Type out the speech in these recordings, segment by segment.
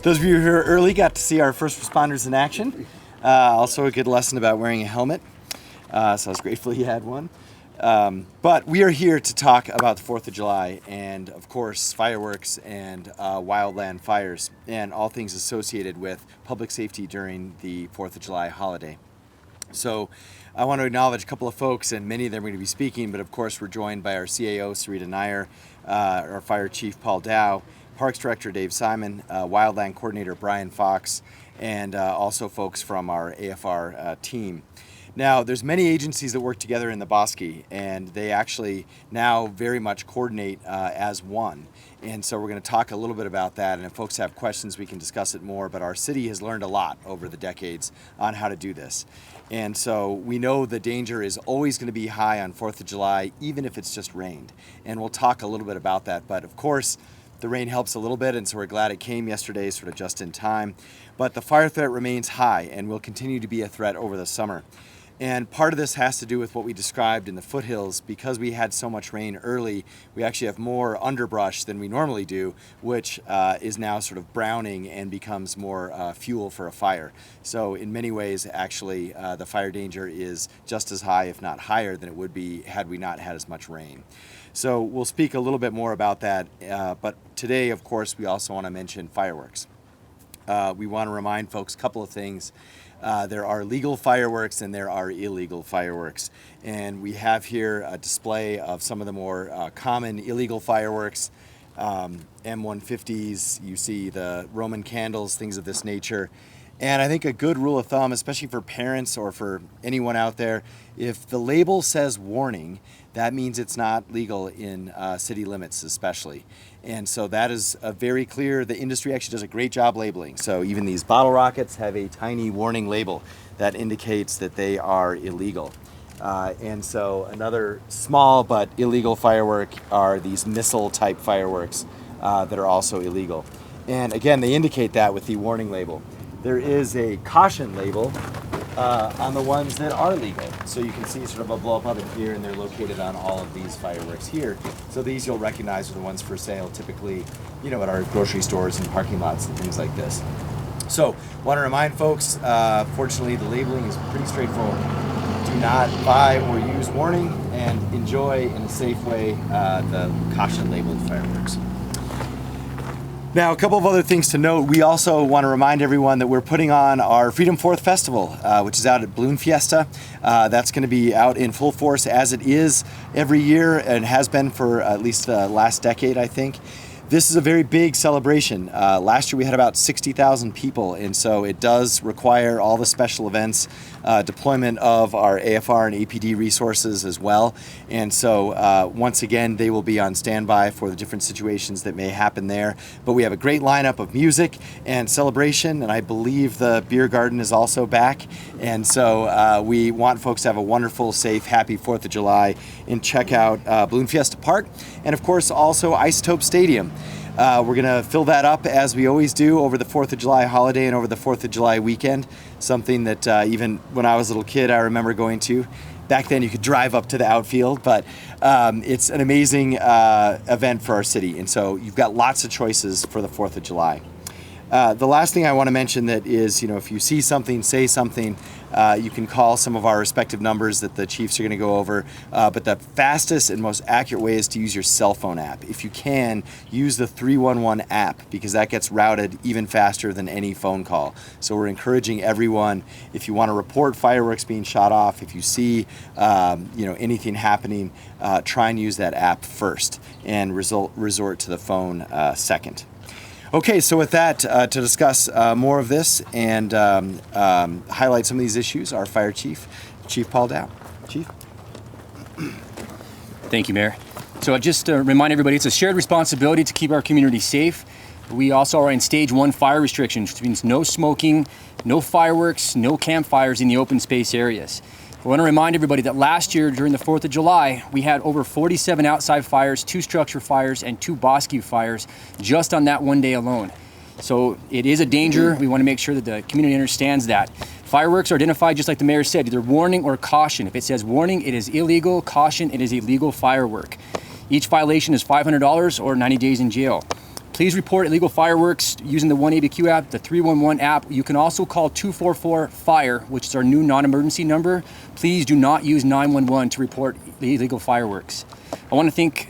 Those of you who are early got to see our first responders in action. Also a good lesson about wearing a helmet. So I was grateful you had one. But we are here to talk about the 4th of July and, of course, fireworks and wildland fires and all things associated with public safety during the 4th of July holiday. So I want to acknowledge a couple of folks, and many of them are going to be speaking, but of course we're joined by our CAO, Sarita Nair, our Fire Chief, Paul Dow, Parks Director, Dave Simon, Wildland Coordinator, Brian Fox, and also folks from our AFR team. Now, there's many agencies that work together in the Bosque, and they actually now very much coordinate as one. And so we're going to talk a little bit about that, and if folks have questions, we can discuss it more, but our city has learned a lot over the decades on how to do this. And so we know the danger is always going to be high on 4th of July, even if it's just rained. And we'll talk a little bit about that, but of course, the rain helps a little bit, and so we're glad it came yesterday, sort of just in time. But the fire threat remains high and will continue to be a threat over the summer. And part of this has to do with what we described in the foothills. Because we had so much rain early, we actually have more underbrush than we normally do, which is now sort of browning and becomes more fuel for a fire. So in many ways, actually, the fire danger is just as high, if not higher, than it would be had we not had as much rain. So we'll speak a little bit more about that. But today, of course, we also want to mention fireworks. We want to remind folks a couple of things. There are legal fireworks and there are illegal fireworks. And we have here a display of some of the more common illegal fireworks. M150s, you see the Roman candles, things of this nature. And I think a good rule of thumb, especially for parents or for anyone out there, if the label says warning, that means it's not legal in city limits especially. And so that is very clear. The industry actually does a great job labeling. So even these bottle rockets have a tiny warning label that indicates that they are illegal. And so another small but illegal firework are these missile type fireworks that are also illegal. And again, they indicate that with the warning label. There is a caution label on the ones that are legal. So you can see sort of a blow up oven here, and they're located on all of these fireworks here. So these you'll recognize are the ones for sale typically, you know, at our grocery stores and parking lots and things like this. So want to remind folks, fortunately the labeling is pretty straightforward. Do not buy or use warning, and enjoy in a safe way the caution labeled fireworks. Now, a couple of other things to note. We also want to remind everyone that we're putting on our Freedom 4th Festival, which is out at Balloon Fiesta. That's going to be out in full force as it is every year and has been for at least the last decade, I think. This is a very big celebration. Last year we had about 60,000 people, and so it does require all the special events, deployment of our AFR and APD resources as well. And so once again, they will be on standby for the different situations that may happen there. But we have a great lineup of music and celebration, and I believe the beer garden is also back. And so we want folks to have a wonderful, safe, happy 4th of July, and check out Balloon Fiesta Park, and of course also Isotope Stadium. We're going to fill that up as we always do over the 4th of July holiday and over the 4th of July weekend, something that even when I was a little kid I remember going to. Back then you could drive up to the outfield, but it's an amazing event for our city, and so you've got lots of choices for the 4th of July. The last thing I want to mention that is, you know, if you see something, say something. You can call some of our respective numbers that the chiefs are going to go over, but the fastest and most accurate way is to use your cell phone app. If you can, use the 311 app, because that gets routed even faster than any phone call. So we're encouraging everyone, if you want to report fireworks being shot off, if you see anything happening, try and use that app first and resort to the phone second. Okay, so with that, to discuss more of this and highlight some of these issues, our Fire Chief, Chief Paul Dow. Chief? Thank you, Mayor. So just to remind everybody, it's a shared responsibility to keep our community safe. We also are in stage 1 fire restrictions, which means no smoking, no fireworks, no campfires in the open space areas. I want to remind everybody that last year during the 4th of July, we had over 47 outside fires, 2 structure fires, and 2 Bosque fires just on that one day alone. So it is a danger. We want to make sure that the community understands that. Fireworks are identified just like the mayor said, either warning or caution. If it says warning, it is illegal. Caution, it is illegal firework. Each violation is $500 or 90 days in jail. Please report illegal fireworks using the 1ABQ app, the 311 app. You can also call 244-FIRE, which is our new non-emergency number. Please do not use 911 to report the illegal fireworks. I want to thank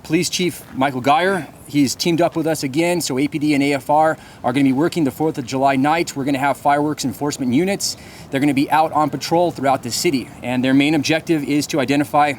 Police Chief Michael Geyer. He's teamed up with us again, so APD and AFR are going to be working the 4th of July night. We're going to have fireworks enforcement units. They're going to be out on patrol throughout the city, and their main objective is to identify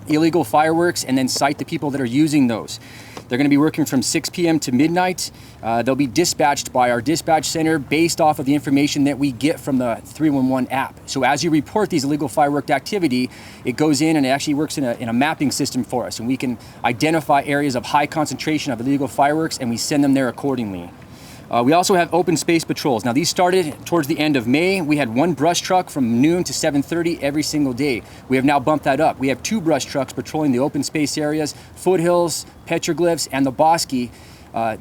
illegal fireworks and then cite the people that are using those. They're going to be working from 6 p.m. to midnight. They'll be dispatched by our dispatch center based off of the information that we get from the 311 app. So as you report these illegal firework activity, it goes in and it actually works in a mapping system for us, and we can identify areas of high concentration of illegal fireworks, and we send them there accordingly. We also have open space patrols. Now, these started towards the end of May. We had 1 brush truck from noon to 7:30 every single day. We have now bumped that up. We have 2 brush trucks patrolling the open space areas, foothills, petroglyphs, and the Bosque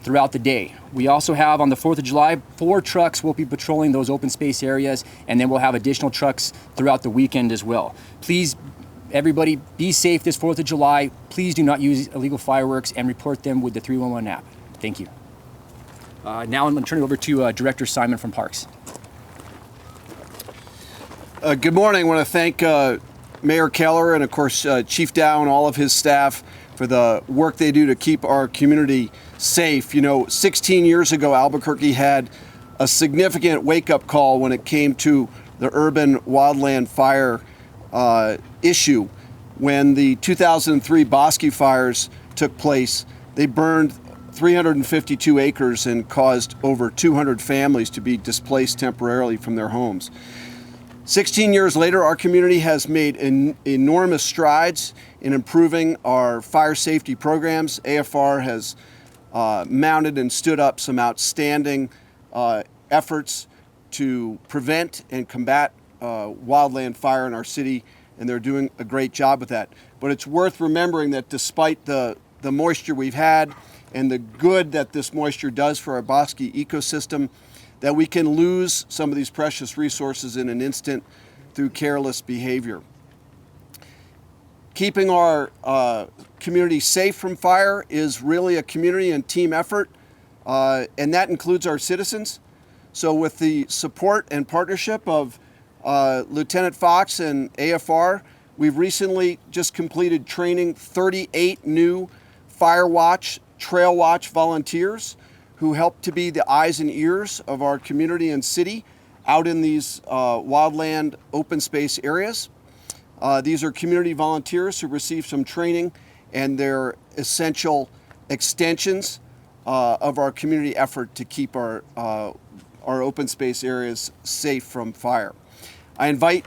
throughout the day. We also have on the 4th of July, 4 trucks will be patrolling those open space areas, and then we'll have additional trucks throughout the weekend as well. Please, everybody, be safe this 4th of July. Please do not use illegal fireworks and report them with the 311 app. Thank you. Now I'm going to turn it over to Director Simon from Parks. Good morning. I want to thank Mayor Keller and, of course, Chief Dow and all of his staff for the work they do to keep our community safe. You know, 16 years ago, Albuquerque had a significant wake-up call when it came to the urban wildland fire issue. When the 2003 Bosque fires took place, they burned 352 acres and caused over 200 families to be displaced temporarily from their homes. 16 years later, our community has made enormous strides in improving our fire safety programs. AFR has mounted and stood up some outstanding efforts to prevent and combat wildland fire in our city, and they're doing a great job with that. But it's worth remembering that despite the moisture we've had and the good that this moisture does for our Bosque ecosystem, that we can lose some of these precious resources in an instant through careless behavior. Keeping our community safe from fire is really a community and team effort, and that includes our citizens. So with the support and partnership of Lieutenant Fox and AFR, we've recently just completed training 38 new Fire Watch, Trail Watch volunteers who help to be the eyes and ears of our community and city out in these wildland open space areas. These are community volunteers who receive some training, and they're essential extensions of our community effort to keep our open space areas safe from fire. I invite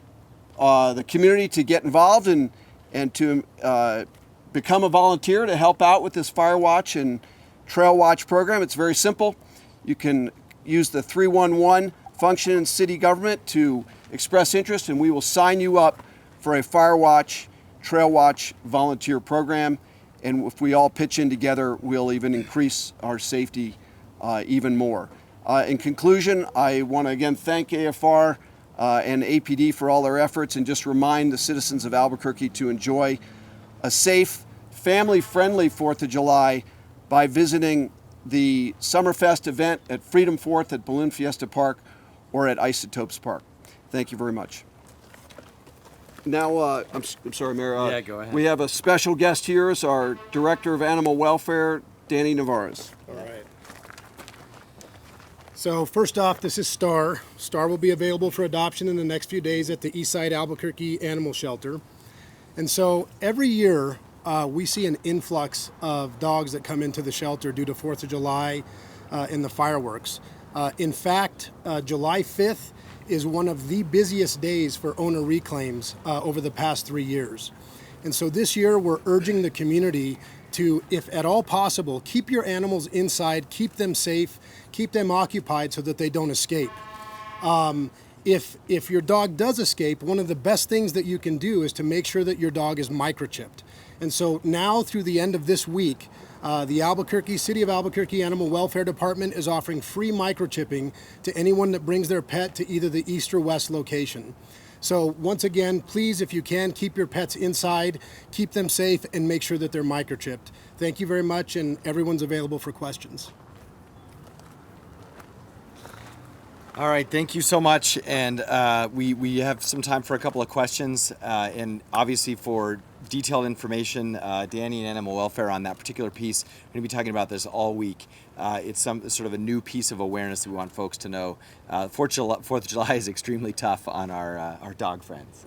the community to get involved and to become a volunteer to help out with this Fire Watch and Trail Watch program. It's very simple. You can use the 311 function in city government to express interest, and we will sign you up for a Fire Watch, Trail Watch volunteer program. And if we all pitch in together, we'll even increase our safety even more. In conclusion, I want to again thank AFR and APD for all their efforts, and just remind the citizens of Albuquerque to enjoy a safe, family-friendly 4th of July by visiting the Summerfest event at Freedom 4th at Balloon Fiesta Park or at Isotopes Park. Thank you very much. Now, I'm sorry, Mayor. Yeah, go ahead. We have a special guest here, is our Director of Animal Welfare, Danny NEVAREZ. All right. So first off, this is Star. Star will be available for adoption in the next few days at the Eastside Albuquerque Animal Shelter. And so every year we see an influx of dogs that come into the shelter due to 4th of July and the fireworks. In fact, July 5th is one of the busiest days for owner reclaims over the past 3 years. And so this year we're urging the community to, if at all possible, keep your animals inside, keep them safe, keep them occupied so that they don't escape. If your dog does escape, one of the best things that you can do is to make sure that your dog is microchipped. And so now through the end of this week, the City of Albuquerque Animal Welfare Department is offering free microchipping to anyone that brings their pet to either the east or west location. So once again, please, if you can, keep your pets inside, keep them safe, and make sure that they're microchipped. Thank you very much, and everyone's available for questions. All right, thank you so much. And we have some time for a couple of questions. And obviously for detailed information, Danny and Animal Welfare on that particular piece, we're going to be talking about this all week. It's sort of a new piece of awareness that we want folks to know. 4th of July is extremely tough on our dog friends.